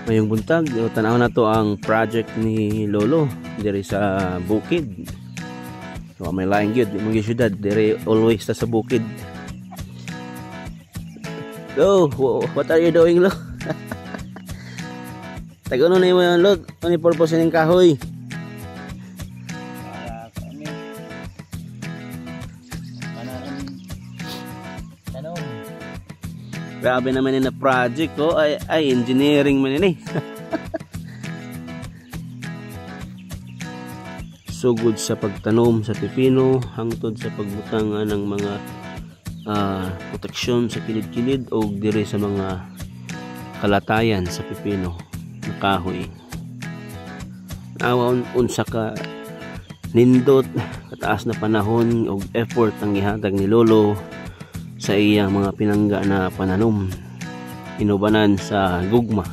Mayong buntag, tanaw na to ang project ni Lolo diri sa bukid. So may laing gyud imong syudad diri always ta sa bukid. Lo, what are you doing, Lo? Tagono na mo yan, Lo. Ano yung purpose ng kahoy? Grabe naman yun na project ko. Ay engineering man yun eh. Sugod sa pagtanom sa pipino, hangtod sa pagbutang ng mga proteksyon sa kilid-kilid o dire sa mga kalatayan sa pipino na kahoy. Nawon unsa ka nindot kataas na panahon o effort ang ihatag ni Lolo sa iyang mga pinangga na pananom inubanan sa gugma.